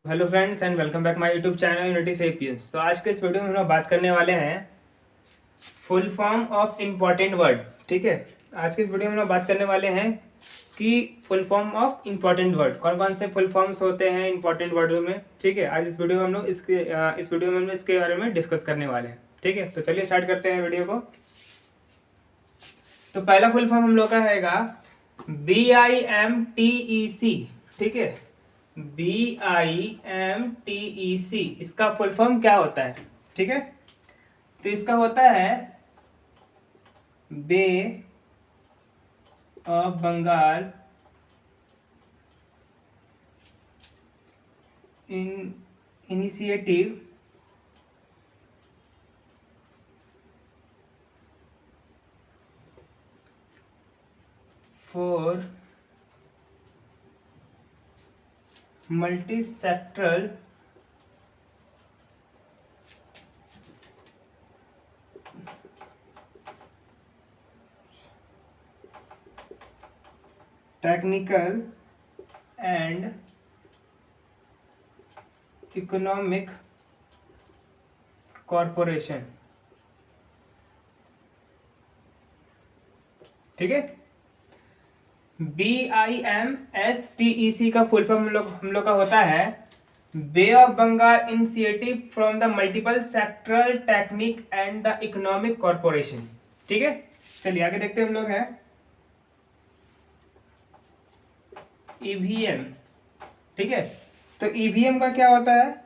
Hello friends and welcome back my YouTube channel unity sapiens. तो आज के इस वीडियो में हम लोग बात करने वाले हैं full form of important word. ठीक है, आज के इस वीडियो में हम लोग बात करने वाले हैं कि full form of important word कौन कौन से फुल फॉर्म्स होते हैं इम्पॉर्टेंट वर्डों में। ठीक है, आज इस वीडियो में हम लोग इस वीडियो में हम लोग इसके बारे में डिस्कस करने वाले हैं। ठीक है, तो चलिए स्टार्ट करते हैं वीडियो को। तो पहला फुल फॉर्म हम लोग का रहेगा BIMTEC। ठीक है, BIMTEC इसका फुल फॉर्म क्या होता है? ठीक है, तो इसका होता है Bay of Bengal initiative for multi sectoral technical and economic corporation. ठीक है, BIMSTEC का फुल फॉर्म हम लोग का होता है Bay of Bengal initiative from the multiple sectoral technique and the economic corporation. ठीक है, चलिए आगे देखते हैं हम लोग हैं EVM। ठीक है, तो EVM का क्या होता है?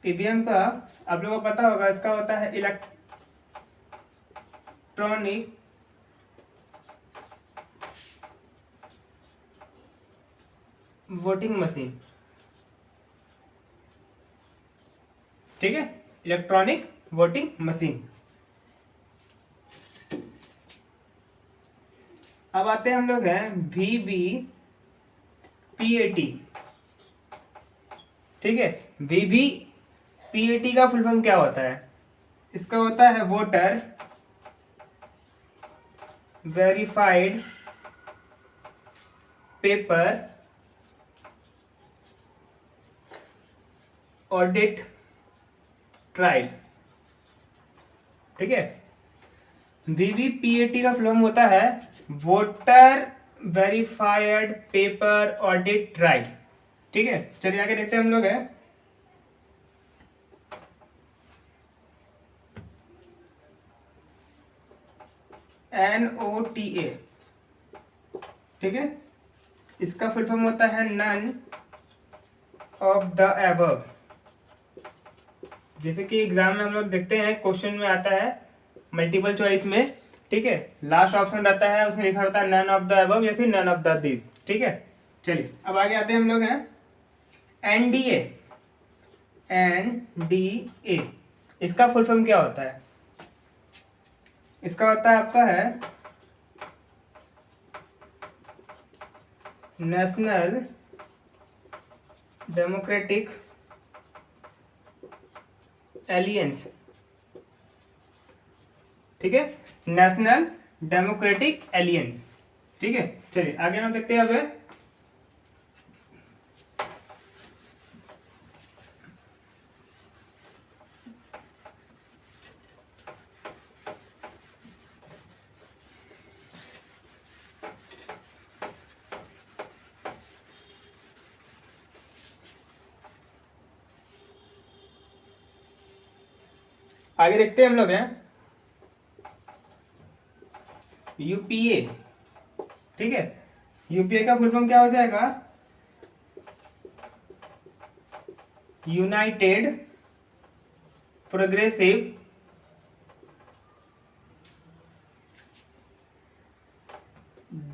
EVM का आप लोगों को पता होगा, इसका होता है इलेक्ट्रॉनिक वोटिंग मशीन। ठीक है, इलेक्ट्रॉनिक वोटिंग मशीन। अब आते हैं हम लोग हैं VVPAT। ठीक है, VVPAT का फुल फॉर्म क्या होता है? इसका होता है voter verified paper audit trial. ठीक है, VVPAT का फुल फॉर्म होता है voter verified paper audit trial. ठीक है, चलिए आगे देखते हैं हम लोग हैं NOTA। ठीक है, इसका फुल फॉर्म होता है नन ऑफ द एबव। जैसे कि एग्जाम में हम लोग देखते हैं, क्वेश्चन में आता है मल्टीपल चॉइस में। ठीक है, लास्ट ऑप्शन रहता है, उसमें लिखा रहता है नन ऑफ द अबव या फिर नन ऑफ द दिस। ठीक है, चलिए अब आगे आते हैं हम लोग हैं NDA। NDA इसका फुल फॉर्म क्या होता है? इसका होता है आपका है नेशनल डेमोक्रेटिक एलियंस। ठीक है, नेशनल डेमोक्रेटिक एलियंस। ठीक है, चलिए आगे हम देखते हैं अब आगे देखते हैं हम लोग हैं UPA। ठीक है, UPA का फुल फॉर्म क्या हो जाएगा? United progressive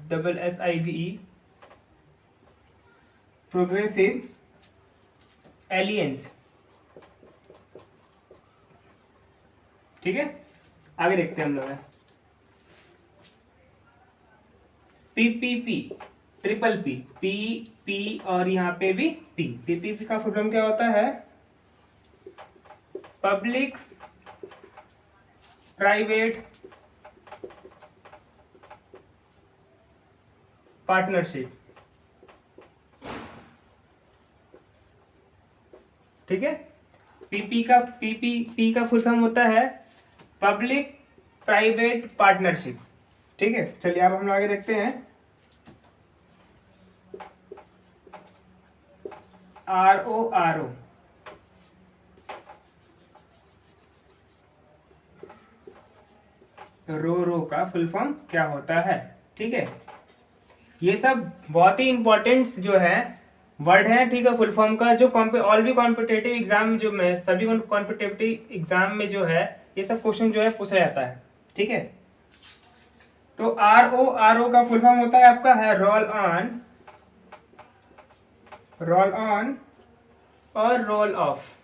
SSIVE progressive aliens. ठीक है, आगे देखते हैं हम लोग हैं PPP ट्रिपल P और यहाँ पे भी P। PPP का फुल फॉर्म क्या होता है? पब्लिक प्राइवेट पार्टनरशिप, ठीक है। पी का फुल फॉर्म होता है पब्लिक प्राइवेट पार्टनरशिप, ठीक है। चलिए अब हम आगे देखते हैं। RORO, रो का फुल फॉर्म क्या होता है, ठीक है। ये सब बहुत ही इंपॉर्टेंट जो है वर्ड है, ठीक है, फुल फॉर्म का, जो ऑल भी कॉम्पिटेटिव एग्जाम जो में सभी कॉम्पिटेटिव एग्जाम में जो है ये सब क्वेश्चन जो है पूछा जाता है, ठीक है। तो RORO का फुल फॉर्म होता है आपका है रोल ऑन और रोल ऑफ,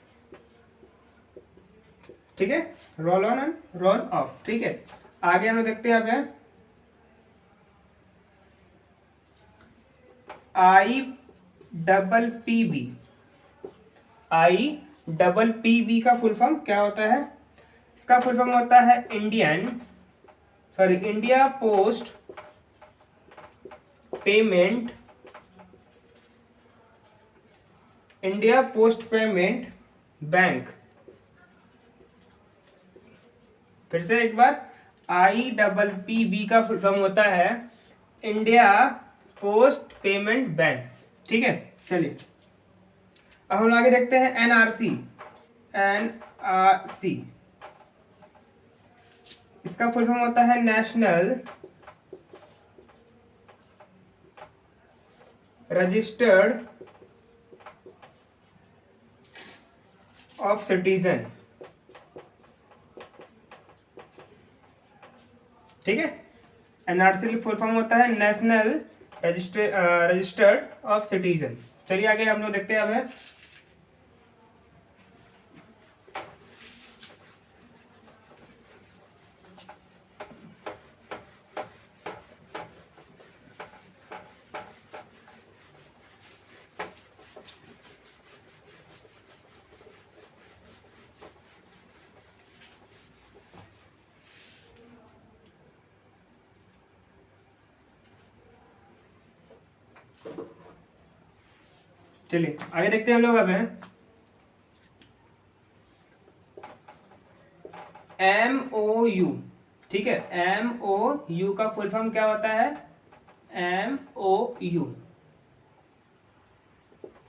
ठीक है। Roll on and roll off, ठीक है। आगे हम लोग देखते हैं अब IPPB का फुल फॉर्म क्या होता है? इसका फुल फॉर्म होता है इंडिया पोस्ट पेमेंट बैंक। फिर से एक बार, IPPB का फुल फॉर्म होता है इंडिया पोस्ट पेमेंट बैंक, ठीक है। चलिए अब हम आगे देखते हैं NRC। इसका फुल फॉर्म होता है नेशनल रजिस्टर्ड ऑफ सिटीजन, ठीक है। NRC फुल फॉर्म होता है नेशनल रजिस्टर्ड ऑफ सिटीजन। चलिए आगे हम लोग देखते हैं अब चलिए आगे देखते हैं हम लोग अब MOU, ठीक है। MOU का फुल फॉर्म क्या होता है? MOU,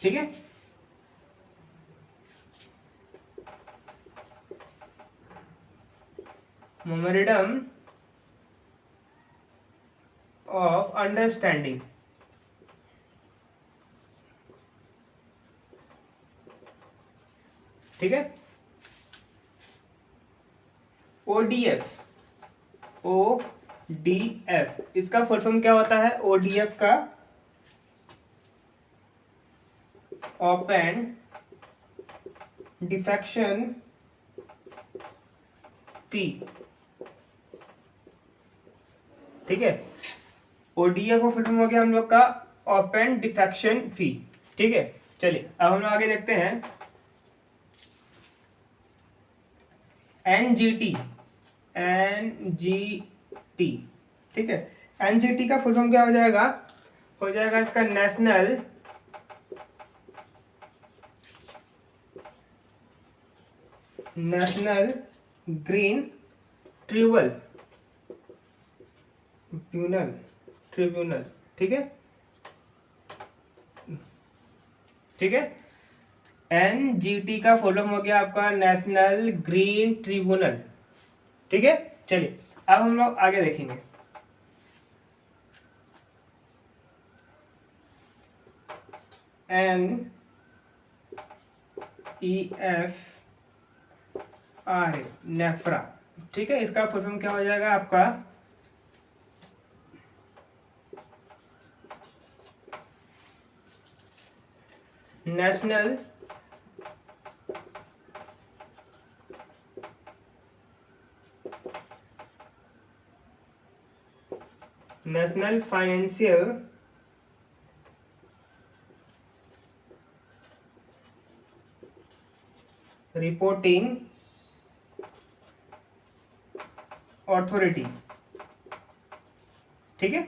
ठीक है। मेमोरेंडम ऑफ अंडरस्टैंडिंग, ठीक है। ODF, इसका फुल फॉर्म क्या होता है? ODF का ओपन डिफेक्शन फी, ठीक है। ODF का फुल फॉर्म हो गया हम लोग का ओपन डिफेक्शन फी, ठीक है। चलिए अब हम लोग आगे देखते हैं NGT, ठीक है। NGT का फुल फॉर्म क्या हो जाएगा? हो जाएगा इसका नेशनल ग्रीन ट्रिब्यूनल, ठीक है, ठीक है। NGT का फुल फॉर्म हो गया आपका नेशनल ग्रीन ट्रिब्यूनल, ठीक है। चलिए अब हम लोग आगे देखेंगे NEFRA, नेफ्रा, ठीक है। इसका फुल फॉर्म क्या हो जाएगा आपका? नेशनल फाइनेंशियल रिपोर्टिंग अथॉरिटी, ठीक है।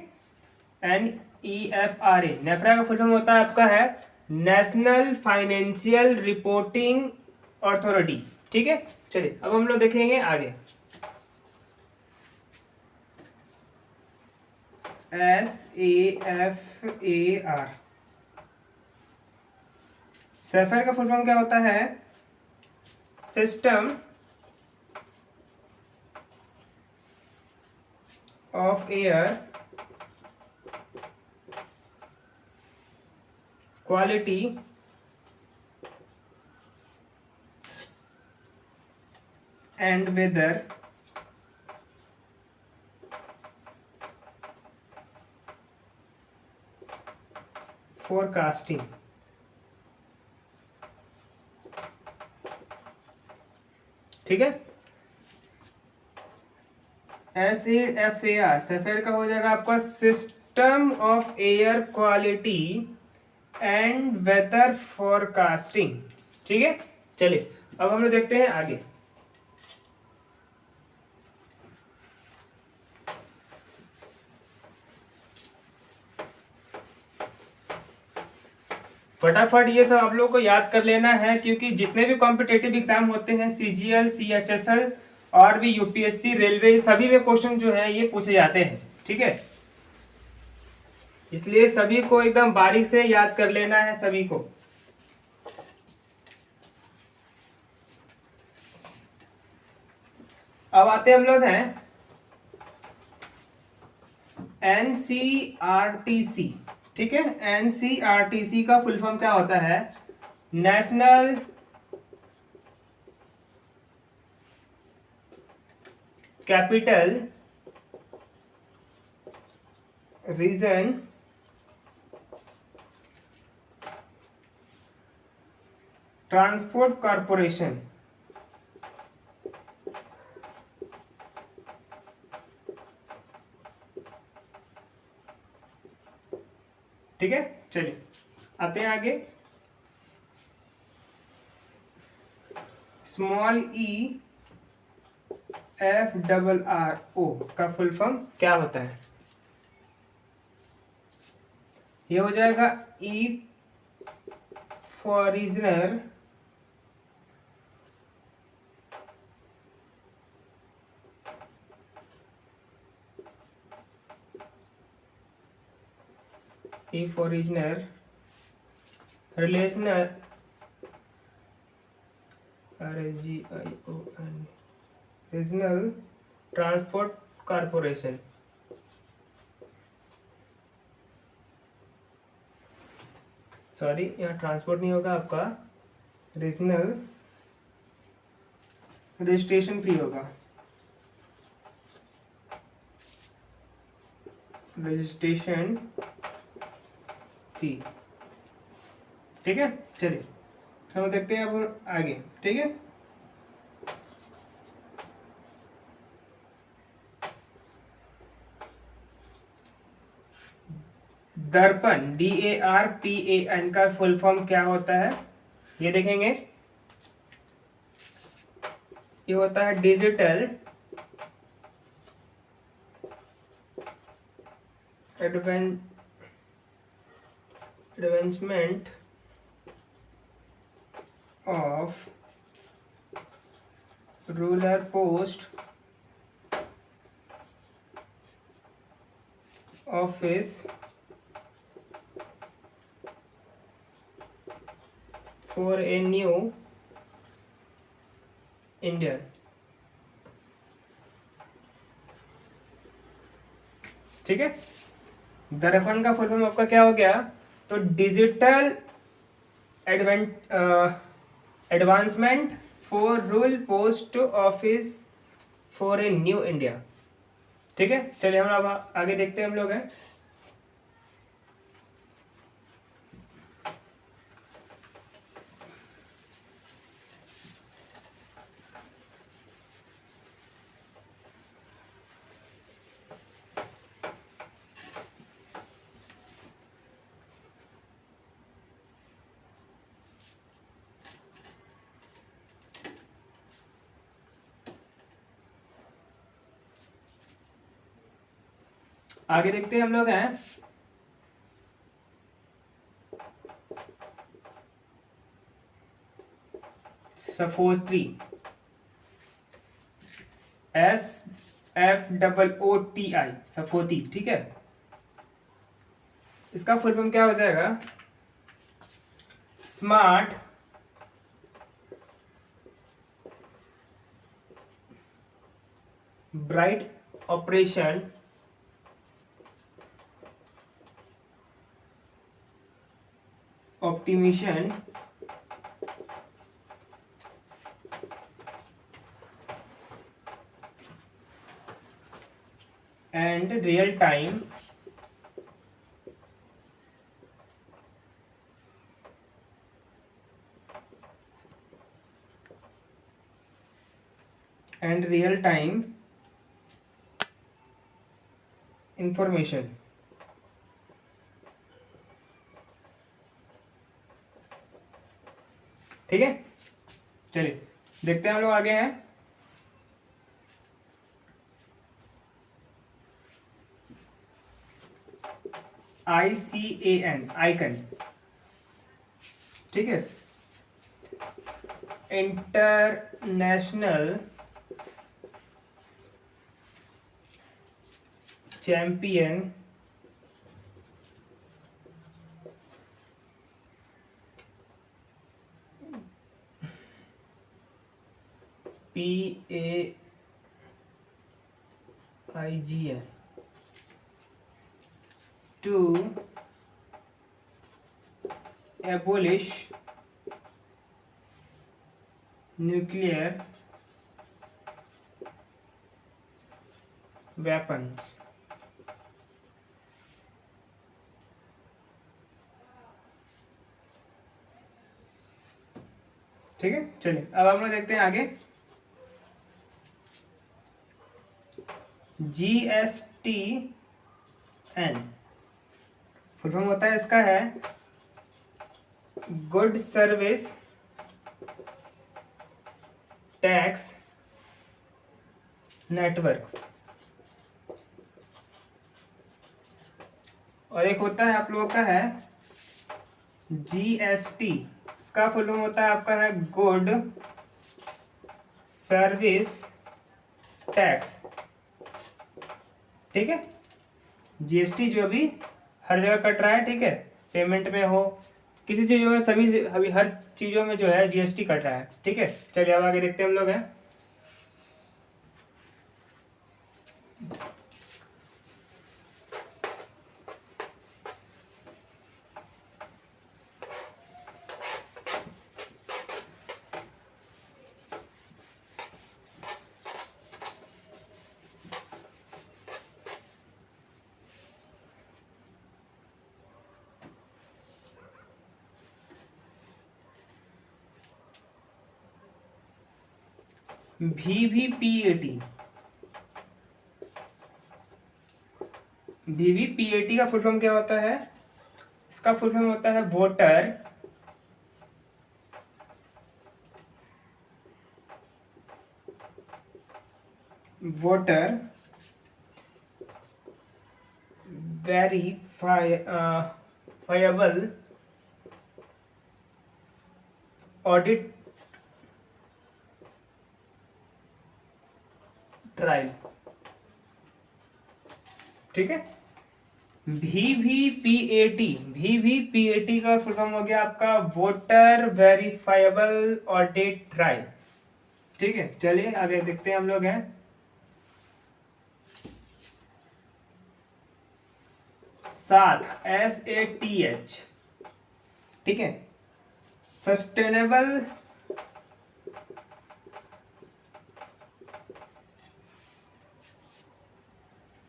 NEFRA, नेफ्रा का फुल फॉर्म होता है आपका है नेशनल फाइनेंशियल रिपोर्टिंग अथॉरिटी। ठीक है, चलिए अब हम लोग देखेंगे आगे। SAFAR, सैफर का फुल फॉर्म क्या होता है? System of air quality and weather forecasting. ठीक है, SAFAR, सैफर का हो जाएगा आपका system of air quality and weather forecasting. ठीक है, चलिए अब हम लोग देखते हैं आगे। फटाफट ये सब आप लोगों को याद कर लेना है, क्योंकि जितने भी कॉम्पिटेटिव एग्जाम होते हैं CGL, CHSL और भी UPSC, रेलवे, सभी में क्वेश्चन जो है ये पूछे जाते हैं। ठीक है, इसलिए सभी को एकदम बारीक से याद कर लेना है सभी को। अब आते हम लोग हैं NCRTC। ठीक है, NCRTC का फुल फॉर्म क्या होता है? National capital region transport corporation. ठीक है, चलिए आते हैं आगे। स्मॉल EFRRO का फुल फॉर्म क्या होता है? ये हो जाएगा E foreigner relational RSGION regional transport corporation. Sorry, यहाँ ट्रांसपोर्ट नहीं होगा आपका, रीजनल रजिस्ट्रेशन फी होगा, रजिस्ट्रेशन फी। ठीक है, चलिए हम देखते हैं अब आगे। ठीक है, दर्पण DARPAN का फुल फॉर्म क्या होता है? ये देखेंगे, ये होता है digital advancement of rural post office for a new India. ठीक है, दर्पण का फुल फॉर्म आपका क्या हो गया? तो digital advancement for rural post office for a new India. ठीक है, चलिए हम अब आगे देखते हैं हम लोग हैं। आगे देखते हैं हम लोग हैं सफोत्री, SFOOTI, सफोती, ठीक है। इसका फुल फॉर्म क्या हो जाएगा? Smart bright operation optimisation and real time information. ठीक है, चलिए देखते हैं हम लोग आगे हैं। ICAN, आइकन, ठीक है। International champion PAIGN to abolish nuclear weapons। ठीक है, चलिए अब हम लोग देखते हैं आगे। GSTN फुल फॉर्म होता है इसका है गुड सर्विस टैक्स नेटवर्क। और एक होता है आप लोगों का है GST, इसका फुल फॉर्म होता है आपका है गुड सर्विस टैक्स। ठीक है, GST जो अभी हर जगह कट रहा है, ठीक है, पेमेंट में हो, किसी चीजों में, सभी अभी हर चीजों में जो है GST कट रहा है। ठीक है, चलिए अब आगे देखते हैं हम लोग हैं। VVPAT का फुल फॉर्म क्या होता है? इसका फुल फॉर्म होता है वोटर वेरीफाइबल ऑडिट ट्रायल। ठीक है, VVPAT का फुल फॉर्म हो गया आपका वोटर वेरीफाइबल ऑडिट ट्रायल। ठीक है, चलिए आगे देखते हैं हम लोग हैं। SATH, ठीक है, sustainable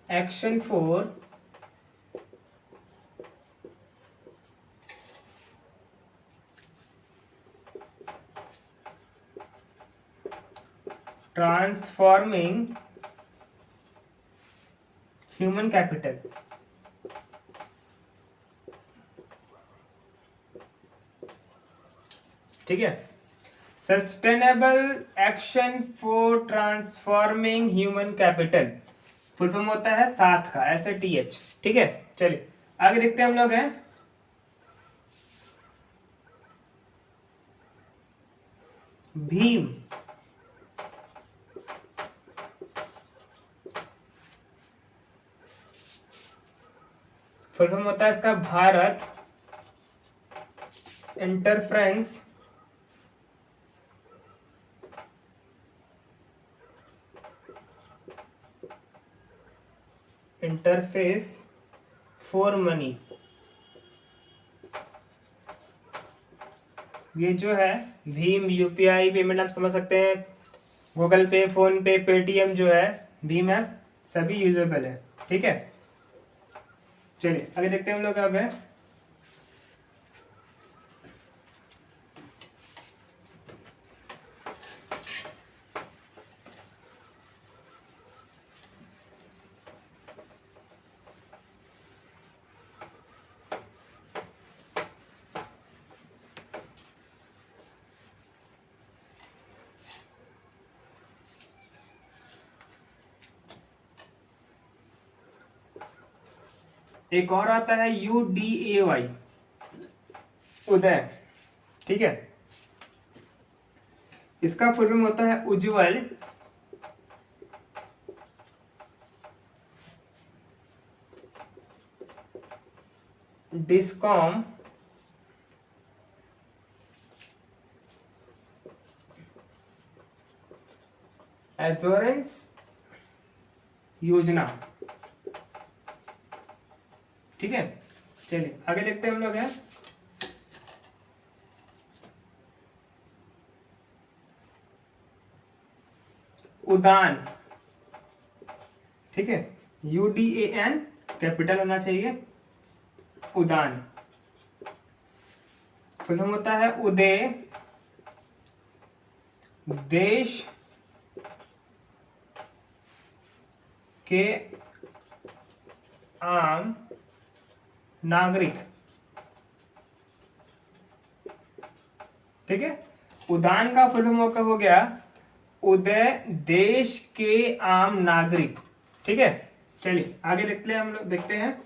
action for transforming human capital. ठीक है, sustainable action for transforming human capital full form होता है साथ का SATH। ठीक है, चलिए आगे देखते हैं हम लोग हैं। भीम। फुल फॉर्म होता है इसका Bharat interference interface for money. ये जो है भीम यूपीआई पेमेंट आप समझ सकते हैं, गूगल पे, फोन पे, पेटीएम जो है भीम ऐप सभी यूजेबल है। ठीक है, चलिए आगे देखते हैं हम लोग। अब है एक और आता है UDAY, उदय। ठीक है, इसका फुल फॉर्म होता है उज्जवल डिस्कॉम एश्योरेंस योजना। ठीक है, चलिए आगे देखते हैं हम लोग हैं। उदान। ठीक है, UDAN कैपिटल होना चाहिए, उदान। फुल फॉर्म होता है उदय देश के आम नागरिक। ठीक है, उदान का फुल फॉर्म हो गया उदय देश के आम नागरिक। ठीक है, चलिए आगे देखते हैं हम लोग, देखते हैं।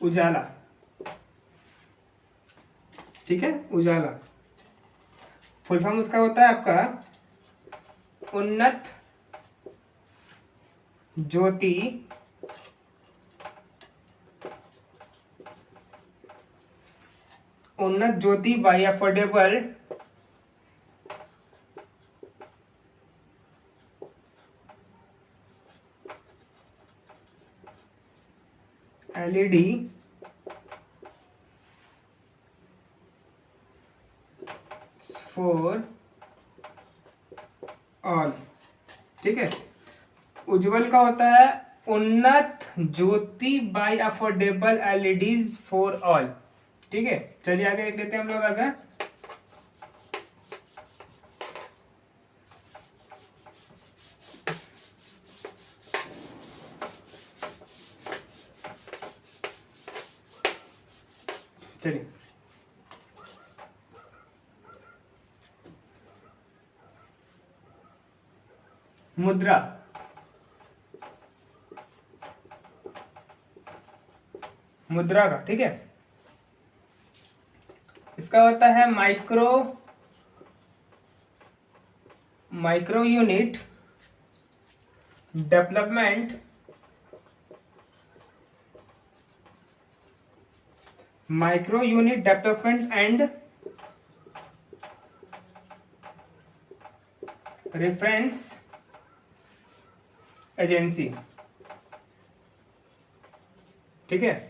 उजाला। ठीक है, उजाला फुल फॉर्म उसका होता है आपका Unnat Jyoti by affordable LED for all. ठीक है, उज्जवल का होता है Unnat Jyoti by affordable LEDs for all. ठीक है, चलिए आगे देख लेते हैं हम लोग। आगे चलिए मुद्रा। मुद्रा का, ठीक है, इसका होता है micro unit development and reference agency. ठीक है,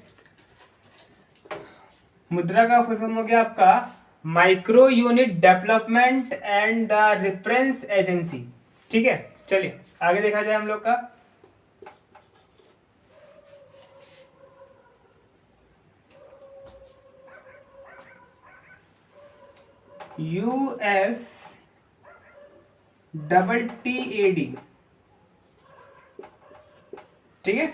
मुद्रा का फुल फॉर्म हो गया आपका micro unit development and the reference agency. ठीक है, चलिए आगे देखा जाए हम लोग का। USTTAD। ठीक है,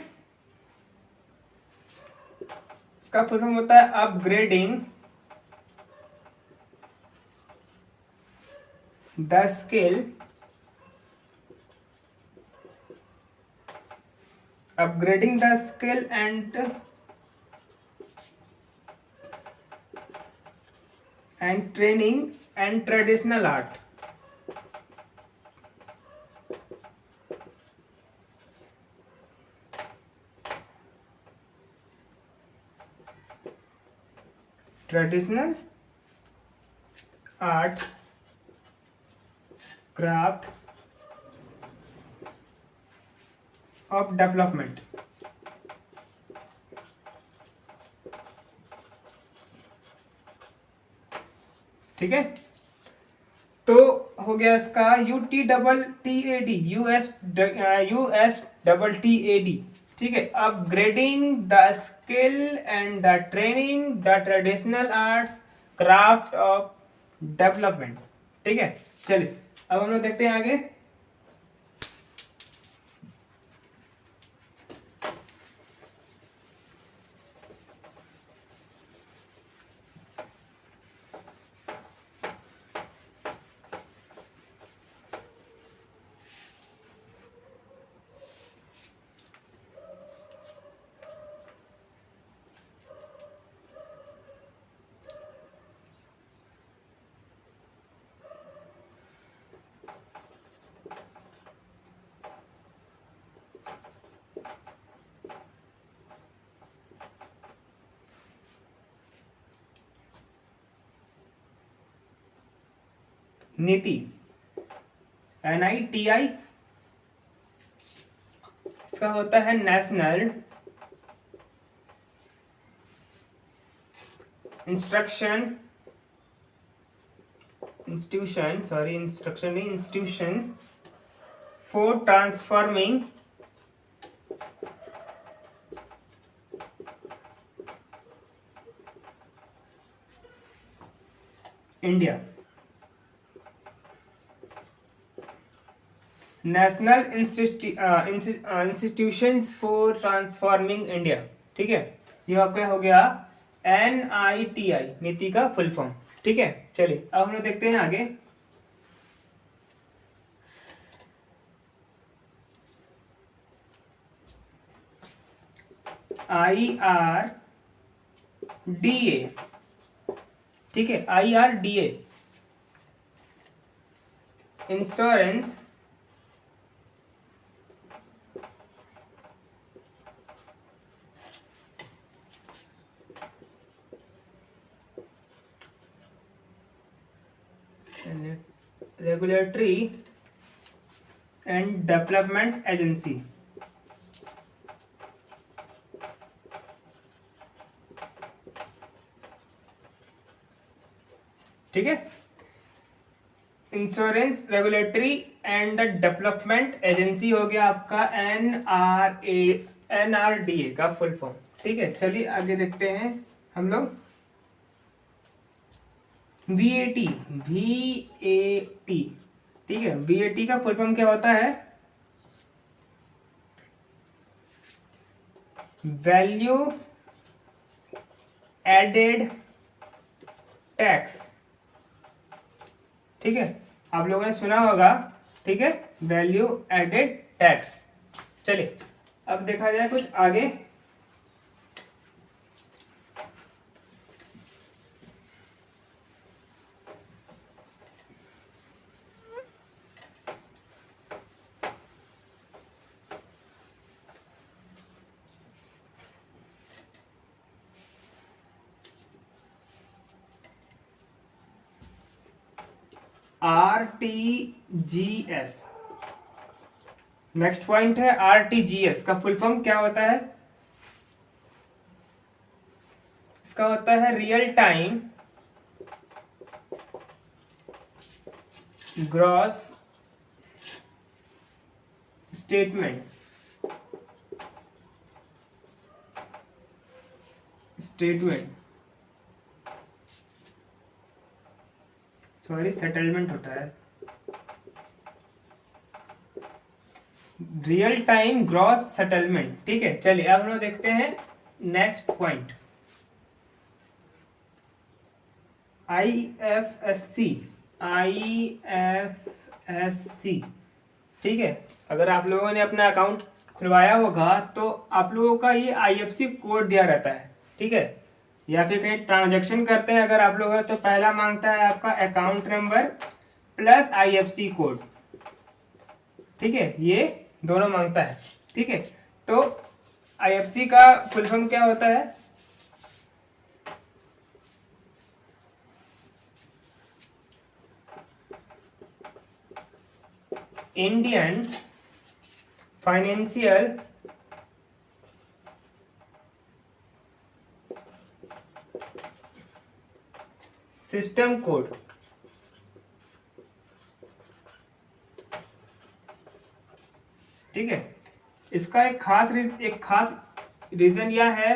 इसका फुल फॉर्म होता है upgrading the skill upgrading the skill and training and traditional art. Traditional art craft of development. ठीक है, तो हो गया इसका UTTTAD, US TTAD। ठीक है, upgrading the skill and the training the traditional arts craft of development. ठीक है, चलिए अब हम लोग देखते हैं आगे। नीति, NITI, इसका होता है national institution for transforming India. National institutions for transforming India. ठीक है, ये आपका हो गया NITI, नीति का फुल फॉर्म। ठीक है, चलिए अब हम लोग देखते हैं आगे। IRDA। ठीक है, IRDA, insurance regulatory and development agency. ठीक है, insurance regulatory and development agency हो गया आपका NRDA का फुल फॉर्म। ठीक है, चलिए आगे देखते हैं हम लोग। VAT। ठीक है, VAT का फुल फॉर्म क्या होता है? Value added tax. ठीक है, आप लोगों ने सुना होगा। ठीक है, वैल्यू एडेड टैक्स। चलिए अब देखा जाए कुछ आगे। RTGS, नेक्स्ट पॉइंट है RTGS का फुल फॉर्म क्या होता है? इसका होता है real time gross statement settlement होता है। Real time gross settlement. ठीक है, चलिए अब हम लोग देखते हैं नेक्स्ट पॉइंट। IFSC। ठीक है, अगर आप लोगों ने अपना अकाउंट खुलवाया होगा तो आप लोगों का ये आईएफएससी कोड दिया रहता है, ठीक है। या फिर कहीं ट्रांजैक्शन करते हैं अगर आप लोग तो पहला मांगता है आपका account number plus IFSC code, ठीक है, ये दोनों मांगता है, ठीक है। तो आईएफएससी का फुल फॉर्म क्या होता है? इंडियन फाइनेंशियल सिस्टम कोड, ठीक है। इसका एक खास रीजन यह है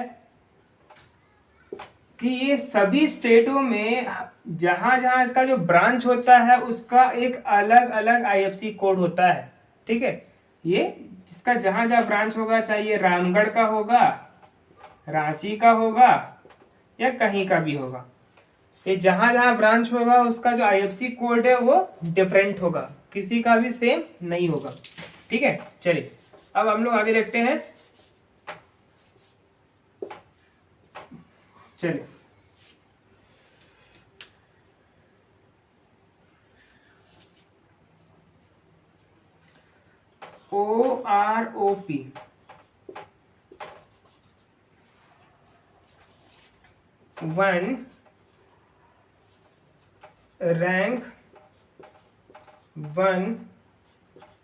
कि ये सभी स्टेटों में जहां जहां इसका जो ब्रांच होता है उसका एक अलग अलग आईएफएससी कोड होता है, ठीक है। ये जिसका जहां जहां ब्रांच होगा, चाहे ये रामगढ़ का होगा, रांची का होगा या कहीं का भी होगा, ये जहां जहां ब्रांच होगा उसका जो आईएफएससी कोड है वो डिफरेंट होगा, किसी का भी सेम नहीं होगा, ठीक है। चलिए अब हम लोग आगे देखते हैं। चलिए OROP, one rank one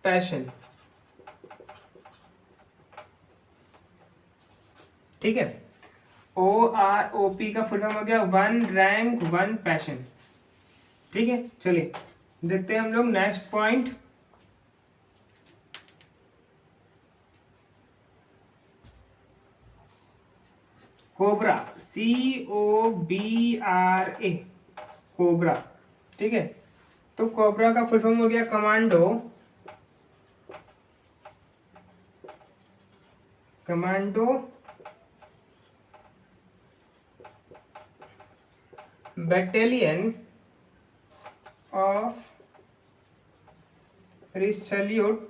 passion, ठीक है। OROP का फुल फॉर्म हो गया वन रैंक वन पैशन, ठीक है। चलिए देखते हैं हम लोग next point. Cobra, COBRA, cobra, ठीक है। तो कोबरा का फुल फॉर्म हो गया commando, battalion of resolute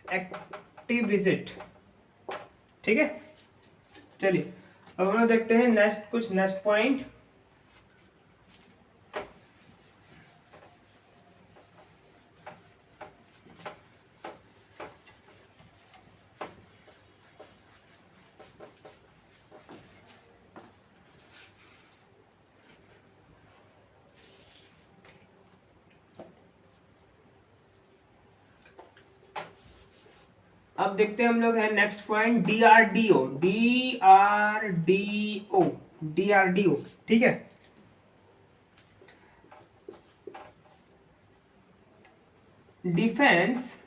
activist, ठीक है। चलिए अब हम लोग देखते हैं नेक्स्ट पॉइंट। अब देखते हैं हम लोग है नेक्स्ट पॉइंट डीआरडीओ, ठीक है। Defence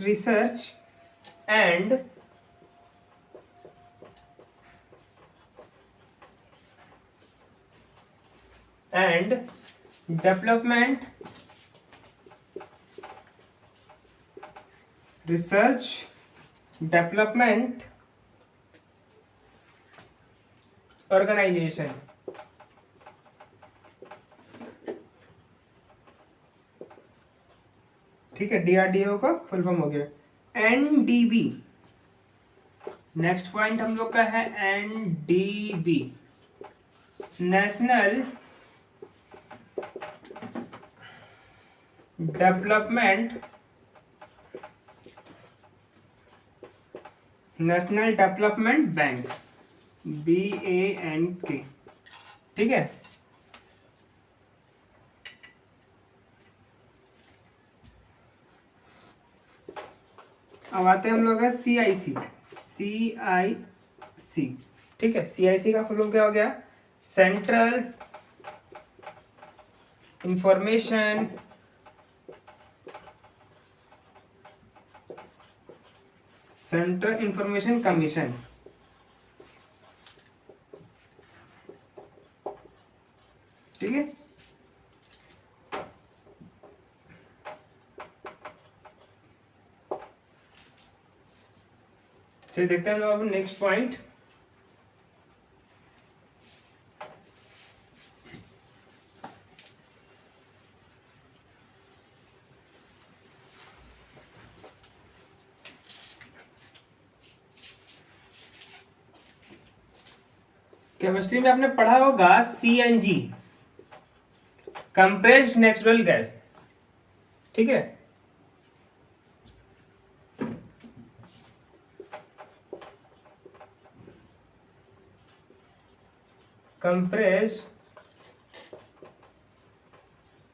research and development, research development organisation, ठीक है। डीआरडीओ का फुल फॉर्म हो गया एनडीबी। नेक्स्ट पॉइंट हम लोग का है NDB, national development bank, BANK, ठीक है। अब आते हैं हम लोग CIC, ठीक है। CIC का फुल फॉर्म क्या हो गया? सेंट्रल इंफॉर्मेशन कमीशन, ठीक है। चलिए देखते हैं हम लोग अब नेक्स्ट पॉइंट। केमिस्ट्री में आपने पढ़ा होगा CNG, कंप्रेस्ड नेचुरल गैस, ठीक है। कंप्रेस्ड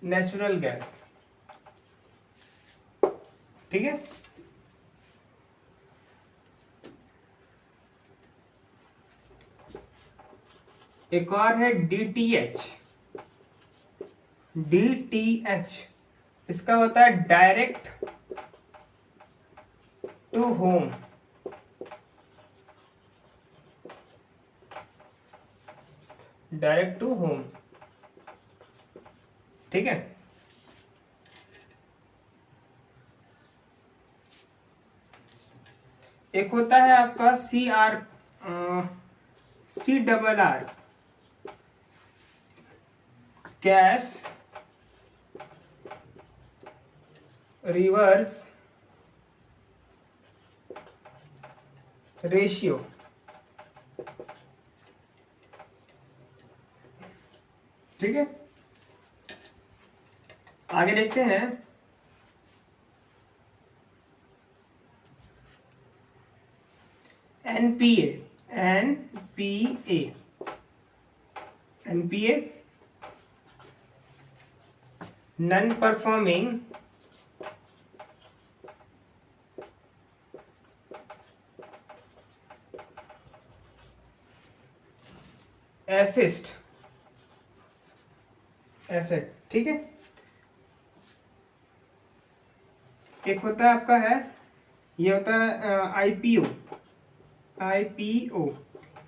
नेचुरल गैस, ठीक है। एक और है DTH। इसका होता है direct to home. Direct to home, ठीक है। एक होता है आपका CRR, गैस रिवर्स रेशियो, ठीक है। आगे देखते हैं। NPA नॉन परफॉर्मिंग एसेट, ठीक है। एक होता है आपका है, ये होता है IPO।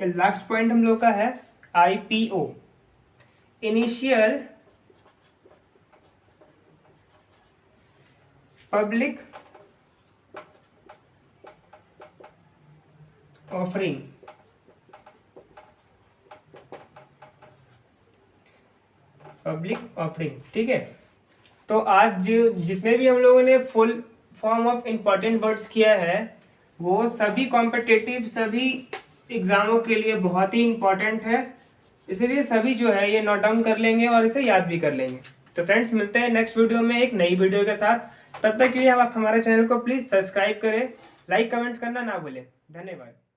लास्ट पॉइंट हम लोग का है IPO, इनिशियल पब्लिक ऑफरिंग, ठीक है। तो आज जितने भी हम लोगों ने full form of important words किया है वो सभी कॉम्पिटिटिव सभी एग्जामों के लिए बहुत ही इंपॉर्टेंट है, इसलिए सभी जो है ये नोट डाउन कर लेंगे और इसे याद भी कर लेंगे। तो फ्रेंड्स मिलते हैं नेक्स्ट वीडियो में एक नई वीडियो के साथ। तब तक के लिए आप हमारे चैनल को प्लीज सब्सक्राइब करें, लाइक कमेंट करना ना भूलें। धन्यवाद।